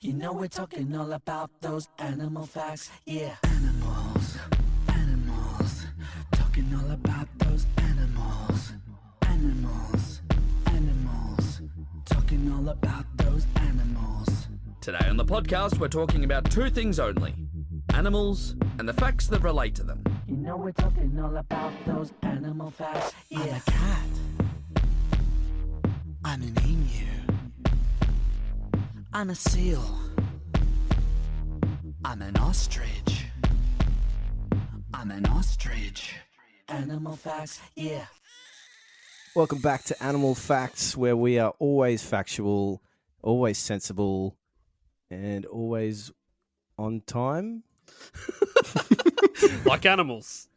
You know we're talking all about those animal facts, yeah. Animals, animals, talking all about those animals. Animals, animals, talking all about those animals. Today on the podcast, we're talking about two things only: animals and the facts that relate to them. You know we're talking all about those animal facts, yeah. I'm a cat. I'm an emu. I'm a seal. I'm an ostrich. I'm an ostrich. Animal facts, yeah. Welcome back to Animal Facts, where we are always factual, always sensible, and always on time. Like animals.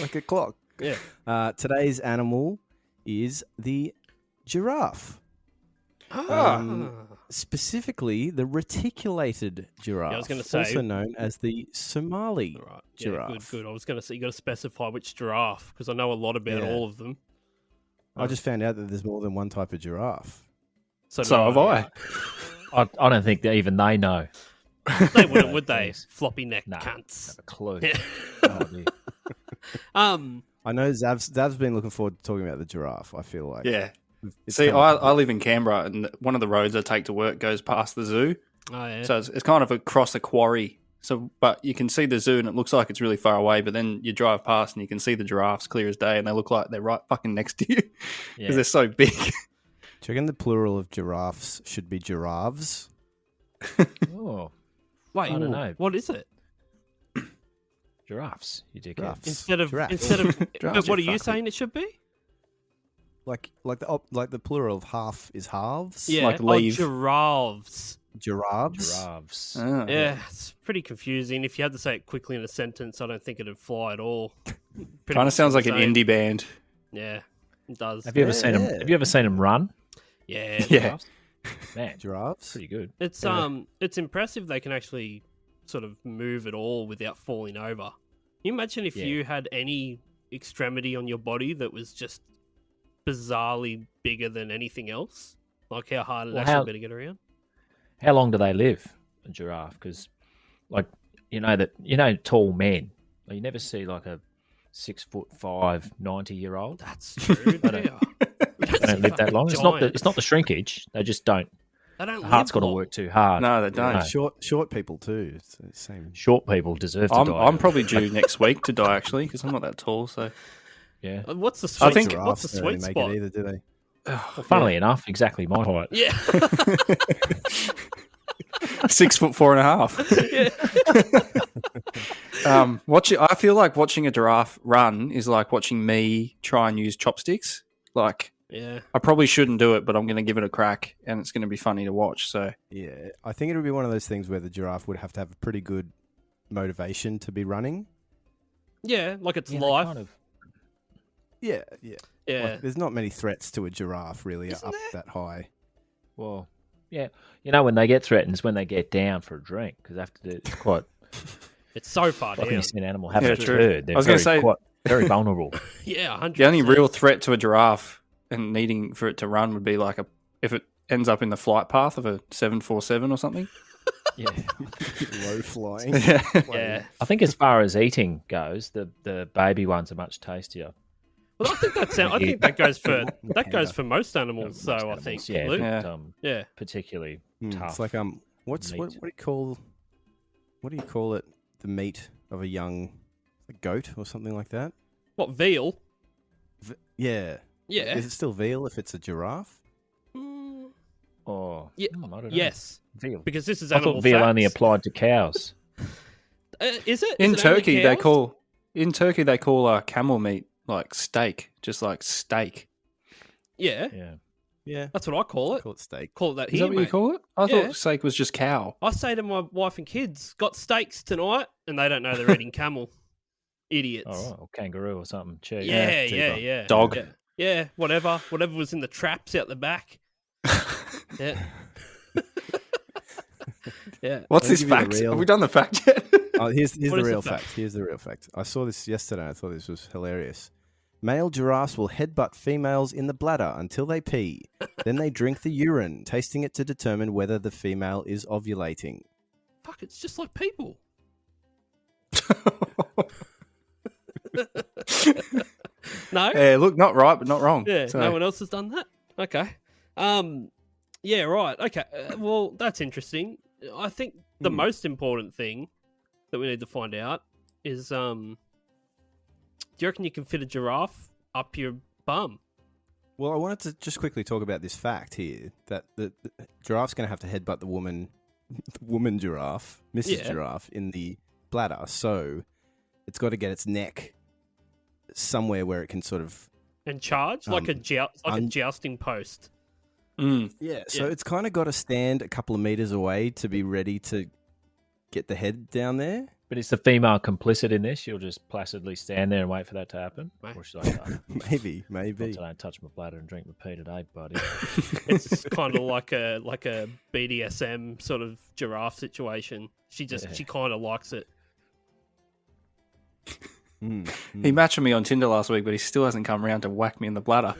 Like a clock. Yeah. Today's animal is the giraffe. Specifically, the reticulated giraffe, Yeah, I was gonna say, also known as the Somali Right. giraffe. Yeah, good. I was going to say, you got to specify which giraffe, because I know a lot about Yeah. all of them. I just found out that there's more than one type of giraffe. So have I. I don't think that even they know. They wouldn't, would they? Jeez. Floppy neck No, cunts. Have a clue. Yeah. No idea. I know Zav's been looking forward to talking about the giraffe, I feel like. Yeah. It's See, come up a I bit. live in Canberra, and one of the roads I take to work goes past the zoo. Oh, yeah. So it's kind of across a quarry. So, but you can see the zoo, and it looks like it's really far away. But then you drive past, and you can see the giraffes clear as day, and they look like they're right fucking next to you because Yeah. they're so big. Do you reckon the plural of giraffes should be giraffes? Oh, Wait, I don't know. what is it? Giraffes, you dickhead. Giraffes. Instead of, Giraffes. but what are you fucking- saying it should be? Like the plural of half is halves. Yeah, like leave. giraffes. Giraffes. Giraffes. Ah. Yeah, it's pretty confusing. If you had to say it quickly in a sentence, I don't think it'd fly at all. Pretty Kind of much sounds the like an same. indie band. Yeah, it does. Have you ever seen them? Yeah. Have you ever seen them run? Yeah, Yeah. Man, Giraffes. pretty good. It's it's impressive they can actually sort of move at all without falling over. Can you imagine if Yeah. you had any extremity on your body that was just bizarrely bigger than anything else? Like how hard it'd Well, actually how- be to get around? How long do they live, a giraffe? Because, like, tall men. Like, you never see like a 6'5", 90-year-old. That's true. They don't- They don't live that long. It's not the shrinkage. They just don't. They don't The heart's got live to long. work too hard. No, they don't. No. Short people too. It's the same. Short people deserve to die. I'm probably due next week to die actually because I'm not that tall. So Yeah. What's the I sweet? think- What's the Giraffes don't sweet really make spot? it either, do they? Well, funnily enough, exactly my height. Yeah. 6'4.5". I feel like watching a giraffe run is like watching me try and use chopsticks. Like Yeah. I probably shouldn't do it, but I'm going to give it a crack, and it's going to be funny to watch. So Yeah, I think it would be one of those things where the giraffe would have to have a pretty good motivation to be running. Yeah, like it's Yeah, they life. kind of- Yeah. Yeah. Like, there's not many threats to a giraffe really Isn't up there? that high. Well, yeah. When they get threatened is when they get down for a drink because it's quite. It's so far Like when down. you see an animal have Yeah, a true. turd, they're I was gonna say- very vulnerable. Yeah, 100%. the only real threat to a giraffe and needing for it to run would be like if it ends up in the flight path of a 747 or something. Yeah. Low flying. Yeah. I think as far as eating goes, the baby ones are much tastier. Well, I think that goes for Panda. most animals. Most So I animals, think, yeah, Luke. Yeah. but, Yeah. particularly It's tough. like what do you call it? The meat of a young goat or something like that? What, veal? Yeah. Yeah. Is it still veal if it's a giraffe? Mm, Oh, Yeah, I don't know. yes, Veal. because this is I animal thought veal facts. only applied to cows. Is it? In Is it only Turkey, they cows? call camel meat like steak, just like steak. Yeah, Yeah. Yeah. that's what I call it. Call it steak. Call it that Is here, that what you mate. call it? I Yeah. thought steak was just cow. I say to my wife and kids, "Got steaks tonight," and they don't know they're eating camel. Idiots. All right. Or kangaroo or something. Cheap. Yeah, cheaper. yeah. Dog. Yeah, whatever was in the traps out the back. Yeah. Yeah. What's Let me this give you the fact? real- Have we done the fact yet? Oh, here's What the is the real fact? fact. Here's the real fact. I saw this yesterday and I thought this was hilarious. Male giraffes will headbutt females in the bladder until they pee. Then they drink the urine, tasting it to determine whether the female is ovulating. Fuck, it's just like people. No? Yeah, look, not right, but not wrong. Yeah, So- no one else has done that? Okay. Yeah, right. Okay. Well, that's interesting. I think the most important thing that we need to find out is, do you reckon you can fit a giraffe up your bum? Well, I wanted to just quickly talk about this fact here, that the giraffe's going to have to headbutt the woman giraffe, Mrs. Yeah. Giraffe, in the bladder. So it's got to get its neck somewhere where it can sort of... And charge? Like a jousting post. Yeah, so Yeah. it's kind of got to stand a couple of meters away to be ready to get the head down there. But is the female complicit in this? She'll just placidly stand there and wait for that to happen? Mate. Or should I go? Maybe. Not today, touch my bladder and drink repeated egg, buddy. It's kind of like a BDSM sort of giraffe situation. She kind of likes it. He matched with me on Tinder last week, but he still hasn't come around to whack me in the bladder.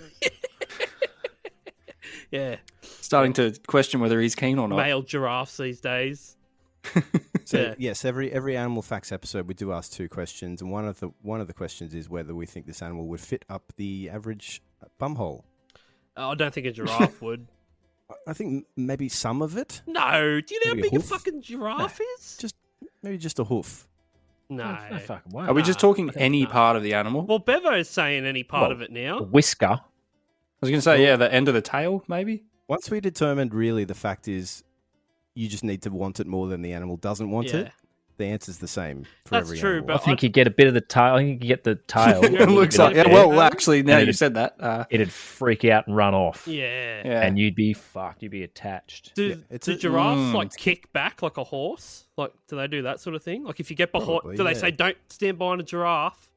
Yeah. Starting to question whether he's keen or not. Male giraffes these days. So Yeah. yes, every Animal Facts episode we do ask two questions, and one of the questions is whether we think this animal would fit up the average bumhole. I don't think a giraffe would. I think maybe some of it, No. Do you know how Maybe a big a hoof? fucking giraffe is? maybe just a hoof. No. No fucking way. Are we just talking any part of the animal? Well, Bevo's saying any part Well, of it now. A whisker. I was going to say, yeah, the end of the tail, maybe? Once we determined, really, the fact is, you just need to want it more than the animal doesn't want Yeah. it. The answer's the same for That's every true, animal. I but think you get a bit of the tail. I think you get the tail. It looks like, yeah, well, actually, now you said that. It'd freak out and run off. Yeah. Yeah. And you'd be fucked. You'd be attached. Do, Yeah, it's do a- giraffes like kick back like a horse? Like, do they do that sort of thing? Like, if you get behind, Probably, do they yeah. say don't stand behind a giraffe?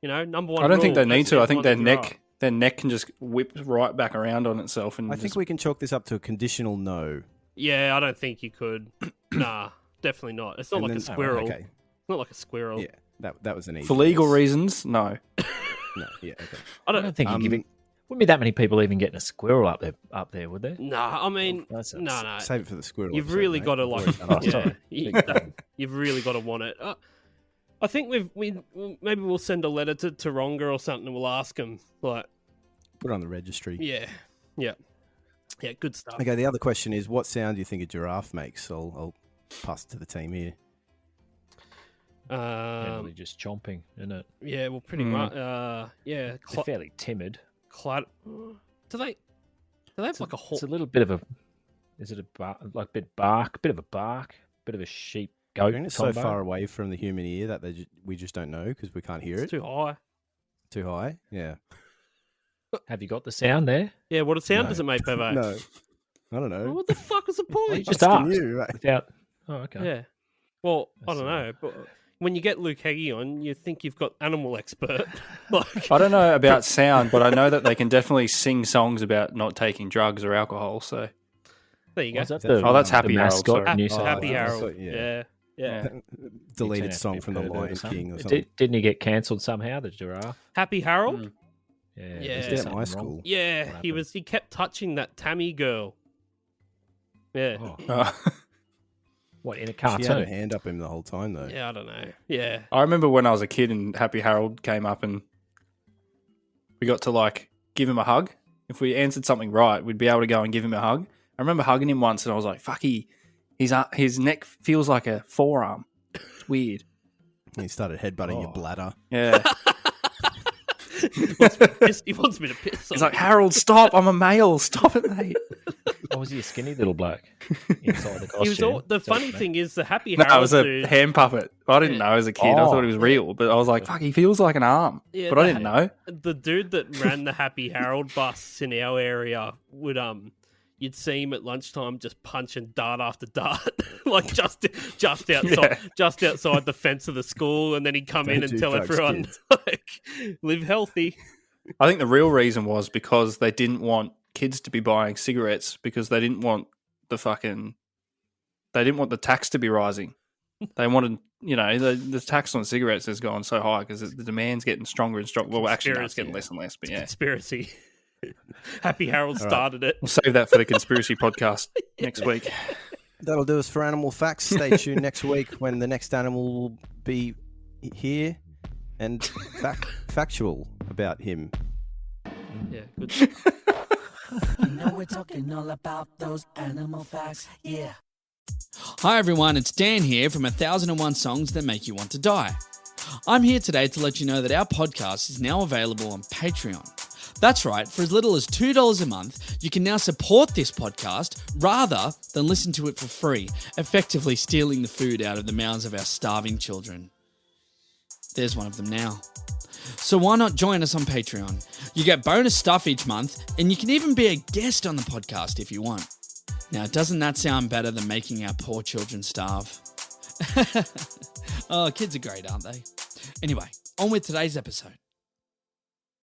You know, number one. I don't think rule, they need to. stand I think behind their a giraffe. neck can just whip right back around on itself. And I think we can chalk this up to a conditional no. Yeah, I don't think you could. Nah, definitely not. It's not And like a then- squirrel. Okay, It's not like a squirrel. yeah, that was an easy for legal guess. reasons, no. No, yeah, okay. I I don't. don't think you'd give it. Wouldn't be that many people even getting a squirrel up there, would there? Nah, I mean, That's- no. Save it for the squirrel. You've episode, really mate. got to We've like, already done Oh, it. sorry. you've really got to want it. I think maybe we'll send a letter to Taronga or something, and we'll ask them. Like, Put it on the registry. yeah, good stuff. Okay, the other question is, what sound do you think a giraffe makes? I'll pass it to the team here. Generally just chomping, isn't it? Yeah, well, pretty much. Yeah, They're fairly timid. do they have like a horse? It's a little bit of a. Is it like a bit bark, bit of a bark, bit of a sheep I goat mean, it's so combo? far away from the human ear that we just don't know because we can't hear It's it. too high. Too high? Yeah. Have you got the sound there? Yeah, what sound No. does it make, Bevo? No. I don't know. What the fuck was the Well, you point? just Asking asked. you, right? Without. Oh, okay. Yeah. Well, I That's don't know, but when you get Luke Heggie on, you think you've got animal expert. Like, I don't know about sound, but I know that they can definitely sing songs about not taking drugs or alcohol. So there you go. Was that Oh, the, that's the Happy Harold, mascot sorry. in New Oh, South Happy I Wales? Harold. thought- yeah. Yeah. Deleted Turn out to song be from The pervert or Lion something. King or something. Didn't he get cancelled somehow, the giraffe? Happy Harold? Yeah. Yeah. was He there was at something my wrong? school. Yeah, What he happened? he kept touching that Tammy girl. Yeah. Oh, what, in a She had her cartoon? hand up him the whole time, though. Yeah, I don't know. Yeah. I remember when I was a kid and Happy Harold came up and we got to like give him a hug. If we answered something right, we'd be able to go and give him a hug. I remember hugging him once and I was like, fuck, his neck feels like a forearm. It's weird. He started headbutting your bladder. Yeah. He wants me to piss on It's like, him. Harold, stop. I'm a male. Stop it, mate. Or was he a skinny little bloke inside the He was costume? the funny thing is the Happy No, it Harold was a dude. hand puppet. I didn't know as a kid. I Oh. thought it was real, but I was like, fuck, he feels like an arm. Yeah, but I the- didn't know. The dude that ran the Happy Harold bus in our area would you'd see him at lunchtime just punching dart after dart, like just outside Yeah. just outside the fence of the school, and then he'd come in Don't and do tell drugs, everyone kids. like live healthy. I think the real reason was because they didn't want kids to be buying cigarettes because they didn't want the tax to be rising. They wanted, the tax on cigarettes has gone so high because the demand's getting stronger and stronger. Well, actually, no, it's getting less and less. But yeah, Conspiracy. Happy Harold started it. We'll save that for the conspiracy podcast next week. That'll do us for Animal Facts. Stay tuned next week when the next animal will be here and factual about him. Yeah, good. You know we're talking all about those animal facts, yeah. Hi everyone, it's Dan here from 1001 Songs That Make You Want to Die. I'm here today to let you know that our podcast is now available on Patreon. That's right, for as little as $2 a month, you can now support this podcast rather than listen to it for free, effectively stealing the food out of the mouths of our starving children. There's one of them now. So why not join us on Patreon? You get bonus stuff each month, and you can even be a guest on the podcast if you want. Now, doesn't that sound better than making our poor children starve? Oh, kids are great, aren't they? Anyway, on with today's episode.